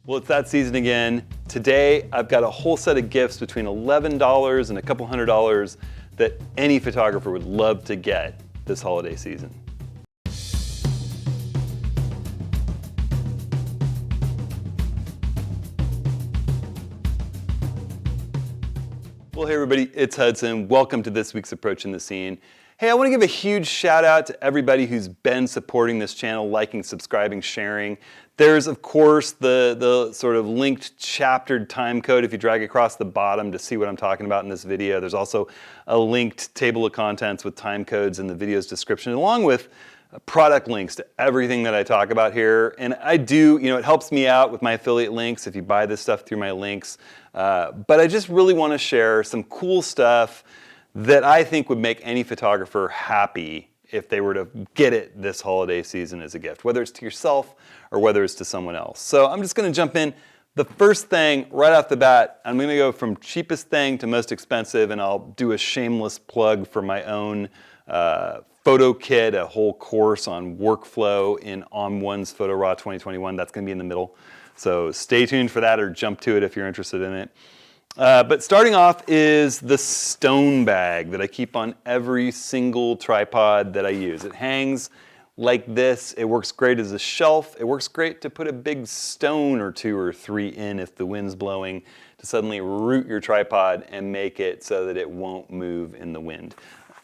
Well, it's that season again. Today, I've got a whole set of gifts between $11 and a couple $100 that any photographer would love to get this holiday season. Well, hey everybody, it's Hudson. Welcome to this week's Approaching the Scene. Hey, I want to give a huge shout out to everybody who's been supporting this channel, liking, subscribing, sharing. There's, of course, the sort of linked chaptered time code if you drag across the bottom to see what I'm talking about in this video. There's also a linked table of contents with time codes in the video's description, along with product links to everything that I talk about here. And I do, it helps me out with my affiliate links if you buy this stuff through my links. But I just really want to share some cool stuff that I think would make any photographer happy if they were to get it this holiday season as a gift, whether it's to yourself or whether it's to someone else. So I'm just going to jump in. The first thing right off the bat, I'm going to go from cheapest thing to most expensive, and I'll do a shameless plug for my own photo kit, a whole course on workflow in On1's Photo Raw 2021. That's going to be in the middle. So stay tuned for that or jump to it if you're interested in it. But starting off is the stone bag that I keep on every single tripod that I use. It hangs like this. It works great as a shelf. It works great to put a big stone or two or three in if the wind's blowing, to suddenly root your tripod and make it so that it won't move in the wind.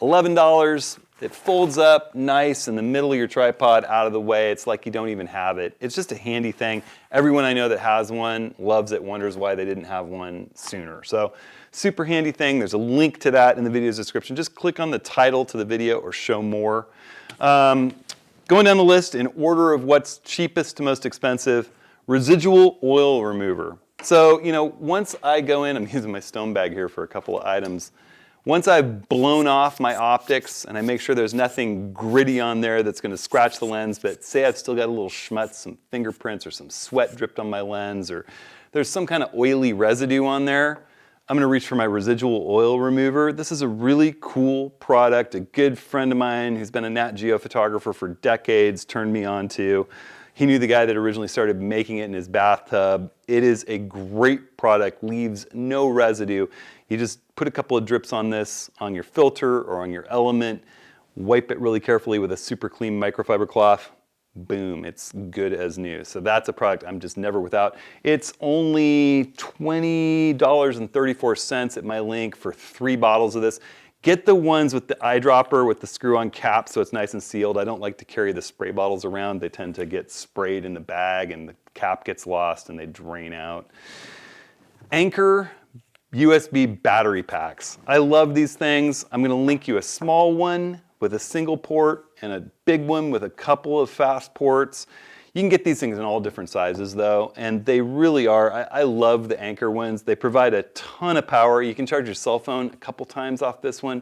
$11. It folds up nice in the middle of your tripod, out of the way. It's like you don't even have it. It's just a handy thing. Everyone I know that has one loves it, wonders why they didn't have one sooner. So super handy thing. There's a link to that in the video's description. Just click on the title to the video or show more. Going down the list in order of what's cheapest to most expensive, residual oil remover. So, once I go in, I'm using my stone bag here for a couple of items. Once I've blown off my optics and I make sure there's nothing gritty on there that's going to scratch the lens, but say I've still got a little schmutz, some fingerprints or some sweat dripped on my lens, or there's some kind of oily residue on there, I'm going to reach for my residual oil remover. This is a really cool product. A good friend of mine who's been a Nat Geo photographer for decades turned me on to. He knew the guy that originally started making it in his bathtub. It is a great product, leaves no residue. You just put a couple of drips on this on your filter or on your element, wipe it really carefully with a super clean microfiber cloth. Boom, it's good as new. So that's a product I'm just never without. It's only $20.34 at my link for 3 bottles of this. Get the ones with the eyedropper with the screw-on cap so it's nice and sealed. I don't like to carry the spray bottles around. They tend to get sprayed in the bag and the cap gets lost and they drain out. Anker USB battery packs. I love these things. I'm going to link you a small one with a single port and a big one with a couple of fast ports. You can get these things in all different sizes though, and they really are. I love the Anker ones. They provide a ton of power. You can charge your cell phone a couple times off this one.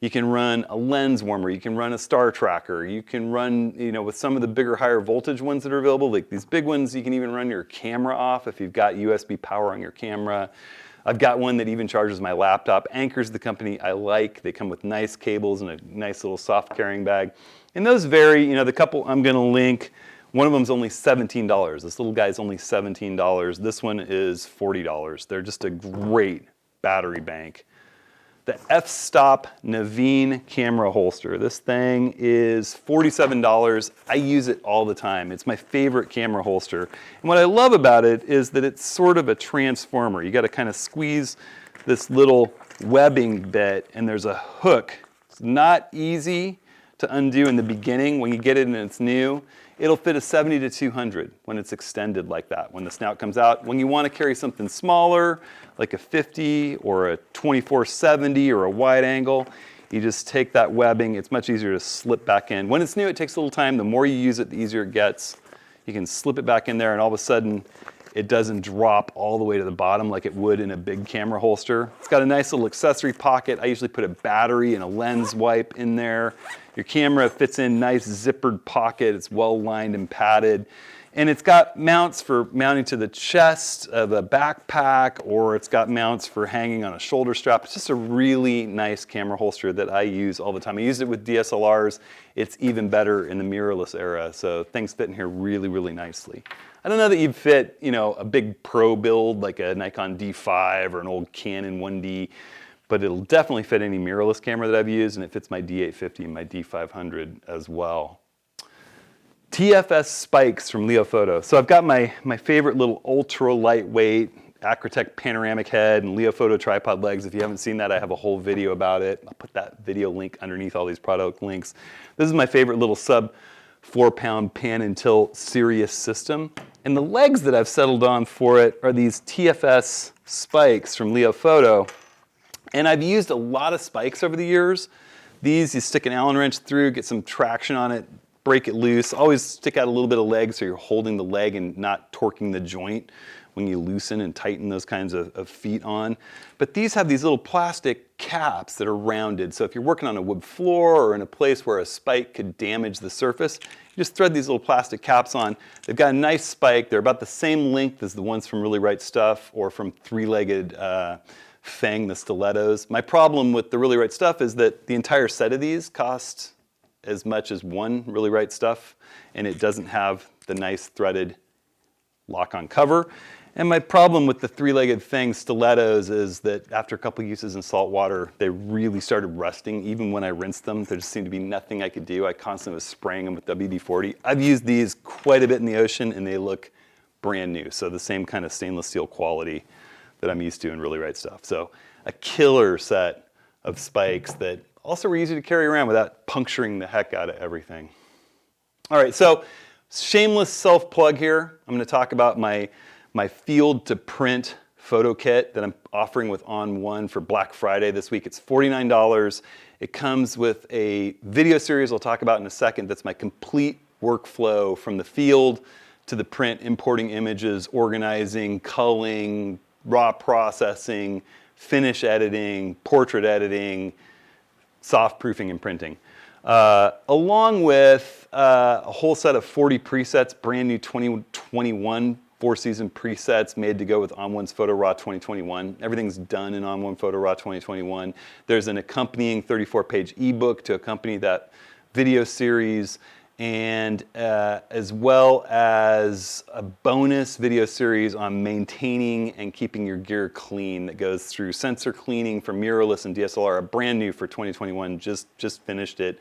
You can run a lens warmer. You can run a star tracker. You can run, with some of the bigger, higher voltage ones that are available, like these big ones, you can even run your camera off if you've got USB power on your camera. I've got one that even charges my laptop. Anker's the company I like. They come with nice cables and a nice little soft carrying bag. And those vary, the couple I'm going to link, one of them's only $17. This little guy's only $17. This one is $40. They're just a great battery bank. The f-stop Navin camera holster. This thing is $47. I use it all the time. It's my favorite camera holster. And what I love about it is that it's sort of a transformer. You got to kind of squeeze this little webbing bit and there's a hook. It's not easy to undo in the beginning. When you get it and it's new, it'll fit a 70 to 200 when it's extended like that, when the snout comes out. When you want to carry something smaller, like a 50 or a 2470 or a wide angle, you just take that webbing. It's much easier to slip back in. When it's new, it takes a little time. The more you use it, the easier it gets. You can slip it back in there and all of a sudden, it doesn't drop all the way to the bottom like it would in a big camera holster. It's got a nice little accessory pocket. I usually put a battery and a lens wipe in there. Your camera fits in nice zippered pocket. It's well lined and padded. And it's got mounts for mounting to the chest of a backpack, or it's got mounts for hanging on a shoulder strap. It's just a really nice camera holster that I use all the time. I use it with DSLRs. It's even better in the mirrorless era, so things fit in here really, really nicely. I don't know that you'd fit, you know, a big pro build like a Nikon D5 or an old Canon 1D, but it'll definitely fit any mirrorless camera that I've used, and it fits my D850 and my D500 as well. TFS spikes from Leofoto. So I've got my favorite little ultra lightweight Acrotech panoramic head and Leofoto tripod legs. If you haven't seen that, I have a whole video about it. I'll put that video link underneath all these product links. This is my favorite little sub 4-pound pan and tilt Sirius system. And the legs that I've settled on for it are these TFS spikes from Leofoto. And I've used a lot of spikes over the years. These, you stick an Allen wrench through, get some traction on it, break it loose. Always stick out a little bit of leg so you're holding the leg and not torquing the joint when you loosen and tighten those kinds of feet on. But these have these little plastic caps that are rounded. So if you're working on a wood floor or in a place where a spike could damage the surface, you just thread these little plastic caps on. They've got a nice spike. They're about the same length as the ones from Really Right Stuff or from three-legged Fang, the stilettos. My problem with the Really Right Stuff is that the entire set of these cost as much as one Really Right Stuff, and it doesn't have the nice threaded lock-on cover. And my problem with the three-legged Fang stilettos is that after a couple uses in salt water, they really started rusting. Even when I rinsed them, there just seemed to be nothing I could do. I constantly was spraying them with WD-40. I've used these quite a bit in the ocean, and they look brand new. So the same kind of stainless steel quality that I'm used to in Really Right Stuff. So a killer set of spikes that also were easy to carry around without puncturing the heck out of everything. All right, so shameless self-plug here. I'm going to talk about my field to print photo kit that I'm offering with On One for Black Friday this week. It's $49. It comes with a video series I'll talk about in a second. That's my complete workflow from the field to the print, importing images, organizing, culling, raw processing, finish editing, portrait editing, soft proofing and printing, along with a whole set of 40 presets, brand new 2021 4-season presets made to go with On One's Photo Raw 2021. Everything's done in On One Photo Raw 2021. There's an accompanying 34-page ebook to accompany that video series, and as well as a bonus video series on maintaining and keeping your gear clean that goes through sensor cleaning for mirrorless and DSLR, brand new for 2021, just finished it.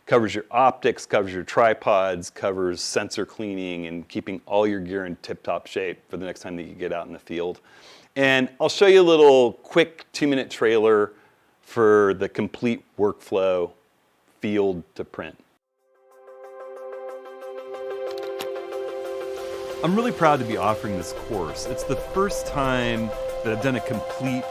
Covers your optics, covers your tripods, covers sensor cleaning and keeping all your gear in tip-top shape for the next time that you get out in the field. And I'll show you a little quick 2-minute trailer for the complete workflow field to print. I'm really proud to be offering this course. It's the first time that I've done a complete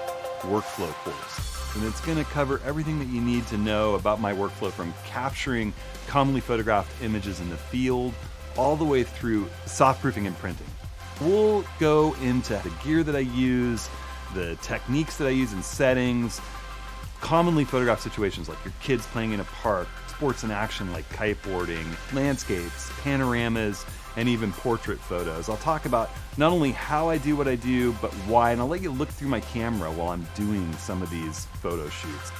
workflow course. And it's going to cover everything that you need to know about my workflow, from capturing commonly photographed images in the field all the way through soft proofing and printing. We'll go into the gear that I use, the techniques that I use in settings, commonly photographed situations like your kids playing in a park, sports in action like kiteboarding, landscapes, panoramas, and even portrait photos. I'll talk about not only how I do what I do, but why, and I'll let you look through my camera while I'm doing some of these photo shoots.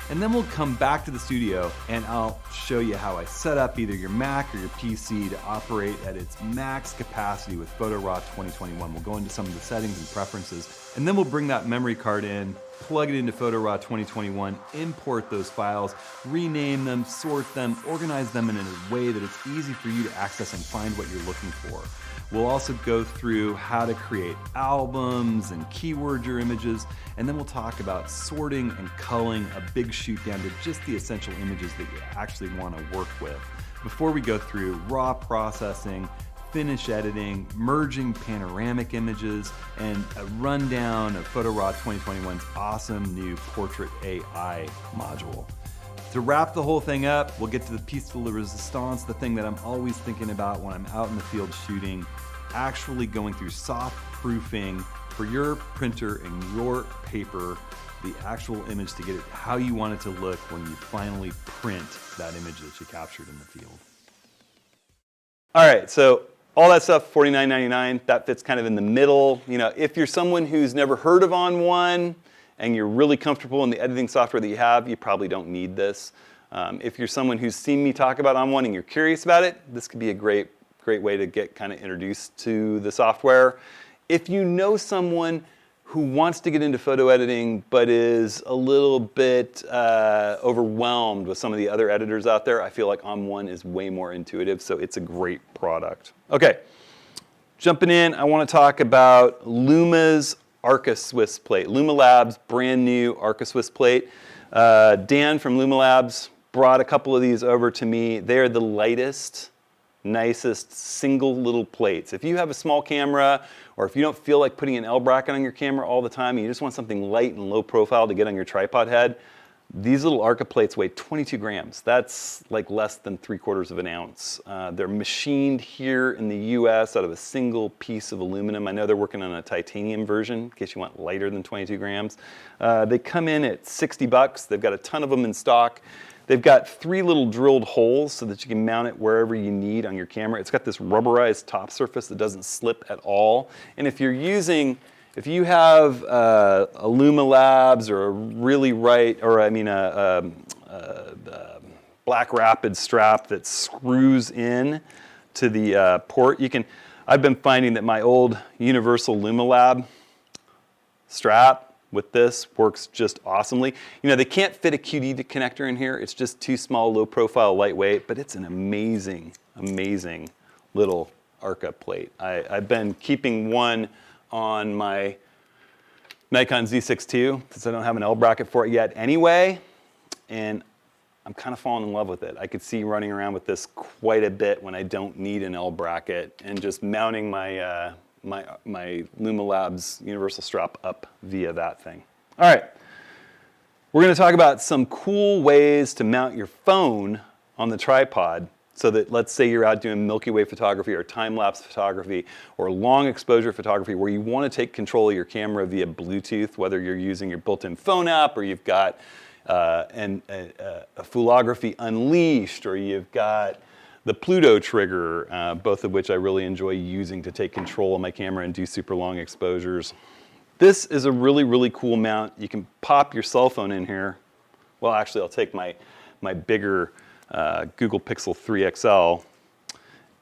And then we'll come back to the studio and I'll show you how I set up either your Mac or your PC to operate at its max capacity with Photo Raw 2021. We'll go into some of the settings and preferences, and then we'll bring that memory card in, plug it into Photo Raw 2021, import those files, rename them, sort them, organize them in a way that it's easy for you to access and find what you're looking for. We'll also go through how to create albums and keyword your images, and then we'll talk about sorting and culling a big shoot down to just the essential images that you actually want to work with. Before we go through raw processing, finish editing, merging panoramic images, and a rundown of Photo Raw 2021's awesome new Portrait AI module. To wrap the whole thing up, we'll get to the piece de resistance, the thing that I'm always thinking about when I'm out in the field shooting, actually going through soft proofing for your printer and your paper, the actual image to get it how you want it to look when you finally print that image that you captured in the field. All right, so All that stuff, $49.99. That fits kind of in the middle. You know, if you're someone who's never heard of On1 and you're really comfortable in the editing software that you have, you probably don't need this. If you're someone who's seen me talk about On1 and you're curious about it, this could be a great way to get kind of introduced to the software. If you know someone who wants to get into photo editing but is a little bit overwhelmed with some of the other editors out there, I feel like On1 is way more intuitive, so it's a great product. Okay, jumping in, I want to talk about Luma's Arca Swiss plate. Luma Labs, brand new Arca Swiss plate. Dan from Luma Labs brought a couple of these over to me. They're the lightest, nicest single little plates. If you have a small camera, or if you don't feel like putting an L bracket on your camera all the time and you just want something light and low profile to get on your tripod head, these little Arca plates weigh 22 grams. That's like less than 3/4 of an ounce. They're machined here in the US out of a single piece of aluminum. I know they're working on a titanium version in case you want lighter than 22 grams. They come in at 60 bucks. They've got a ton of them in stock. They've got 3 little drilled holes so that you can mount it wherever you need on your camera. It's got this rubberized top surface that doesn't slip at all. And if you have a Luma Labs or a Black Rapid strap that screws in to the port, I've been finding that my old universal Luma Lab strap with this works just awesomely. You know, they can't fit a QD connector in here. It's just too small, low profile, lightweight, but it's an amazing, amazing little Arca plate. I've been keeping one on my Nikon Z6 II since I don't have an L bracket for it yet anyway, and I'm kind of falling in love with it. I could see running around with this quite a bit when I don't need an L bracket and just mounting my my Luma Labs universal strap up via that thing. All right, we're going to talk about some cool ways to mount your phone on the tripod so that, let's say you're out doing Milky Way photography or time-lapse photography or long exposure photography where you want to take control of your camera via Bluetooth, whether you're using your built-in phone app or you've got a Foolography Unleashed, or you've got the Pluto trigger, both of which I really enjoy using to take control of my camera and do super long exposures. This is a really, really cool mount. You can pop your cell phone in here. Well, actually, I'll take my bigger Google Pixel 3 XL,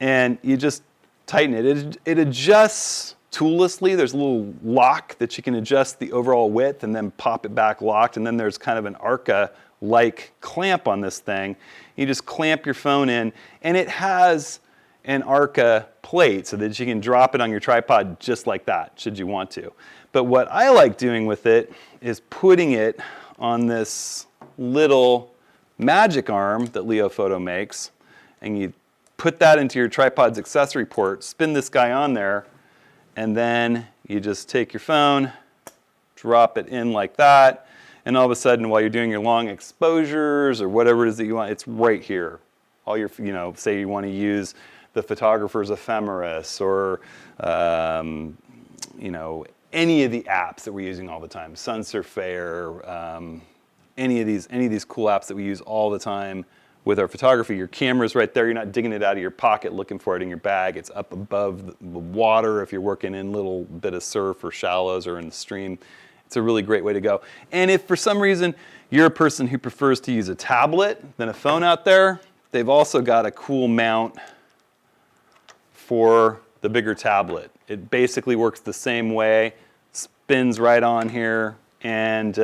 and you just tighten it. It adjusts toollessly. There's a little lock that you can adjust the overall width and then pop it back locked, and then there's kind of an Arca-like clamp on this thing. You just clamp your phone in, and it has an Arca plate so that you can drop it on your tripod just like that, should you want to. But what I like doing with it is putting it on this little magic arm that Leofoto makes, and you put that into your tripod's accessory port, spin this guy on there, and then you just take your phone, drop it in like that, and all of a sudden, while you're doing your long exposures or whatever it is that you want, it's right here. All your, say you want to use the photographer's ephemeris or, any of the apps that we're using all the time, Sunsurfair, any of these cool apps that we use all the time with our photography. Your camera's right there. You're not digging it out of your pocket looking for it in your bag. It's up above the water if you're working in a little bit of surf or shallows or in the stream. It's a really great way to go. And if for some reason you're a person who prefers to use a tablet than a phone out there, they've also got a cool mount for the bigger tablet. It basically works the same way, spins right on here, and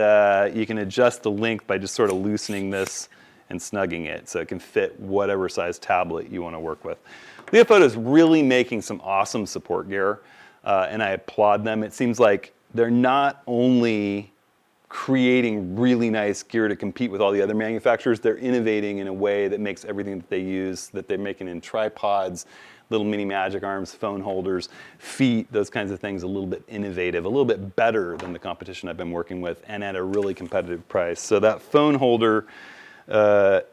you can adjust the length by just sort of loosening this and snugging it so it can fit whatever size tablet you want to work with. Leofoto is really making some awesome support gear, and I applaud them. It seems like they're not only creating really nice gear to compete with all the other manufacturers, they're innovating in a way that makes everything that they use, that they're making in tripods, little mini magic arms, phone holders, feet, those kinds of things, a little bit innovative, a little bit better than the competition I've been working with, and at a really competitive price. So that phone holder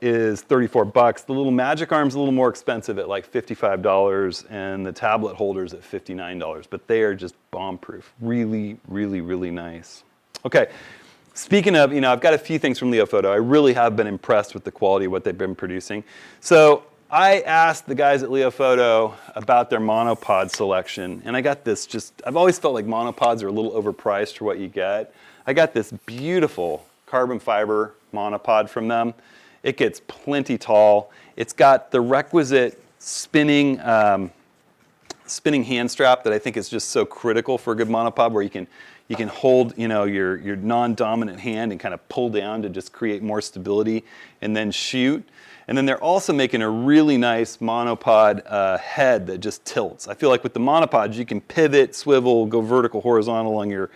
is 34 bucks. The little magic arm's a little more expensive at like $55, and the tablet holder's at $59, but they are just bomb-proof. Really, really, really nice. Okay, speaking of, I've got a few things from Leofoto. I really have been impressed with the quality of what they've been producing. So I asked the guys at Leofoto about their monopod selection, and I got this I've always felt like monopods are a little overpriced for what you get. I got this beautiful carbon fiber monopod from them. It gets plenty tall. It's got the requisite spinning hand strap that I think is just so critical for a good monopod, where you can hold, your non-dominant hand and kind of pull down to just create more stability and then shoot. And then they're also making a really nice monopod head that just tilts. I feel like with the monopods, you can pivot, swivel, go vertical, horizontal on your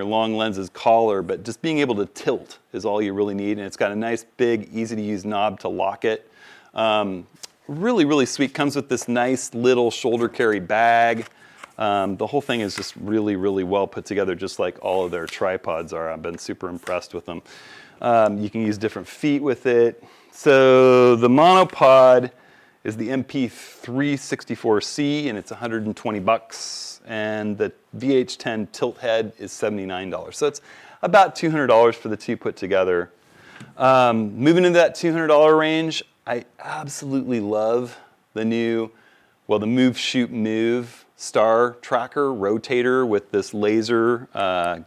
long lenses collar, but just being able to tilt is all you really need. And it's got a nice, big, easy to use knob to lock it. Really, really sweet. Comes with this nice little shoulder carry bag. The whole thing is just really, really well put together, just like all of their tripods are. I've been super impressed with them. You can use different feet with it. So the monopod is the MP364C, and it's $120, and the VH10 tilt head is $79. So it's about $200 for the two put together. Moving into that $200 range, I absolutely love the new, the Move Shoot Move star tracker rotator with this laser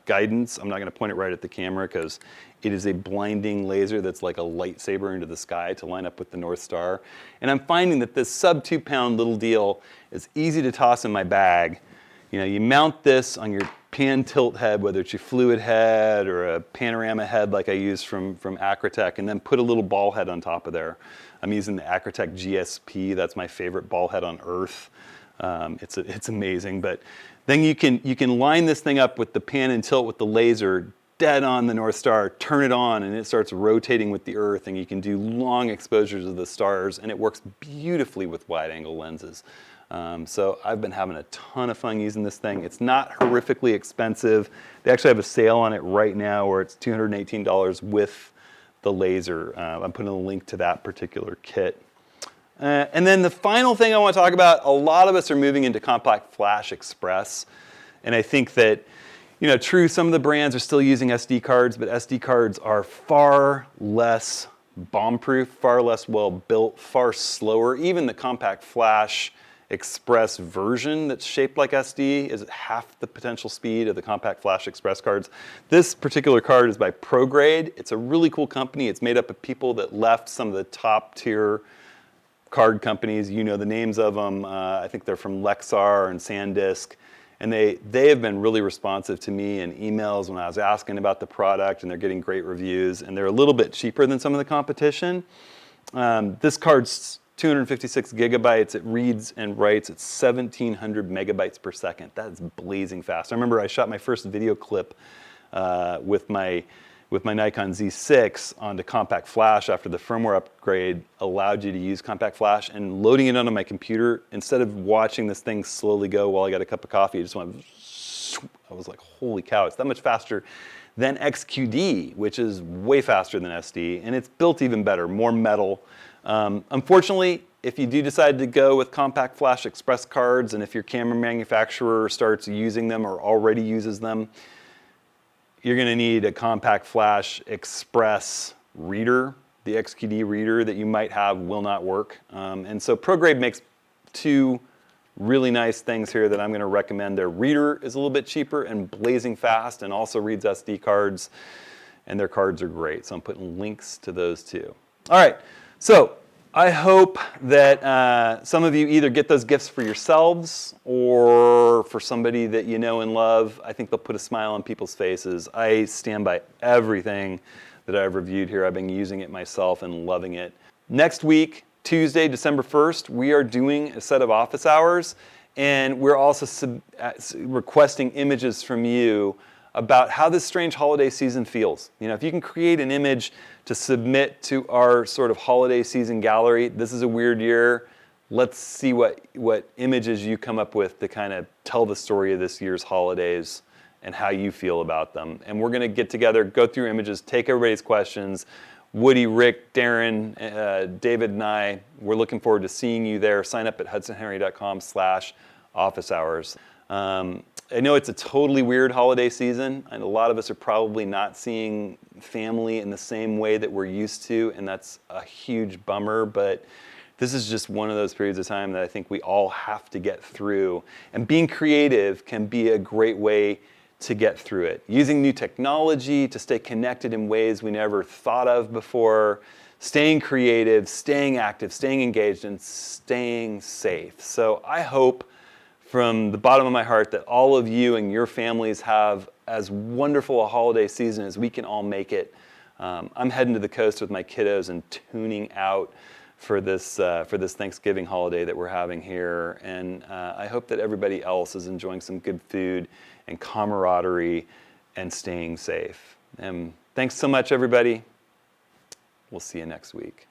guidance. I'm not going to point it right at the camera because it is a blinding laser that's like a lightsaber into the sky to line up with the North Star. And I'm finding that this sub 2 pound little deal is easy to toss in my bag. You mount this on your pan tilt head, whether it's your fluid head or a panorama head like I use from Acratech, and then put a little ball head on top of there. I'm using the Acratech GSP. That's my favorite ball head on earth. It's amazing. But then you can line this thing up with the pan and tilt with the laser dead on the North Star, turn it on, and it starts rotating with the Earth, and you can do long exposures of the stars, and it works beautifully with wide-angle lenses. So I've been having a ton of fun using this thing. It's not horrifically expensive. They actually have a sale on it right now where it's $218 with the laser. I'm putting a link to that particular kit. And then the final thing I want to talk about, a lot of us are moving into compact flash express, and I think that true, some of the brands are still using SD cards, but SD cards are far less bomb-proof, far less well-built, far slower. Even the compact flash express version that's shaped like SD is half the potential speed of the compact flash express cards. This particular card is by ProGrade. It's a really cool company. It's made up of people that left some of the top-tier card companies. You know the names of them. I think they're from Lexar and SanDisk. And they have been really responsive to me in emails when I was asking about the product, and they're getting great reviews, and they're a little bit cheaper than some of the competition. This card's 256 gigabytes. It reads and writes at 1,700 megabytes per second. That is blazing fast. I remember I shot my first video clip with my Nikon Z6 onto compact flash after the firmware upgrade allowed you to use compact flash, and loading it onto my computer, instead of watching this thing slowly go while I got a cup of coffee, it just went, I was like, holy cow, it's that much faster than XQD, which is way faster than SD, and it's built even better, more metal. Unfortunately, if you do decide to go with compact flash express cards, and if your camera manufacturer starts using them or already uses them, you're going to need a compact flash express reader. The XQD reader that you might have will not work. And so ProGrade makes two really nice things here that I'm going to recommend. Their reader is a little bit cheaper and blazing fast, and also reads SD cards, and their cards are great. So I'm putting links to those too. All right, so I hope that some of you either get those gifts for yourselves or for somebody that you know and love. I think they'll put a smile on people's faces. I stand by everything that I've reviewed here. I've been using it myself and loving it. Next week, Tuesday, December 1st, we are doing a set of office hours, and we're also requesting images from you about how this strange holiday season feels. If you can create an image to submit to our sort of holiday season gallery, this is a weird year. Let's see what images you come up with to kind of tell the story of this year's holidays and how you feel about them. And we're gonna get together, go through images, take everybody's questions. Woody, Rick, Darren, David, and I, we're looking forward to seeing you there. Sign up at hudsonhenry.com/office hours. I know it's a totally weird holiday season, and a lot of us are probably not seeing family in the same way that we're used to, and that's a huge bummer, but this is just one of those periods of time that I think we all have to get through. And being creative can be a great way to get through it. Using new technology to stay connected in ways we never thought of before, staying creative, staying active, staying engaged, and staying safe. So I hope from the bottom of my heart that all of you and your families have as wonderful a holiday season as we can all make it. I'm heading to the coast with my kiddos and tuning out for this Thanksgiving holiday that we're having here. And I hope that everybody else is enjoying some good food and camaraderie and staying safe. And thanks so much, everybody. We'll see you next week.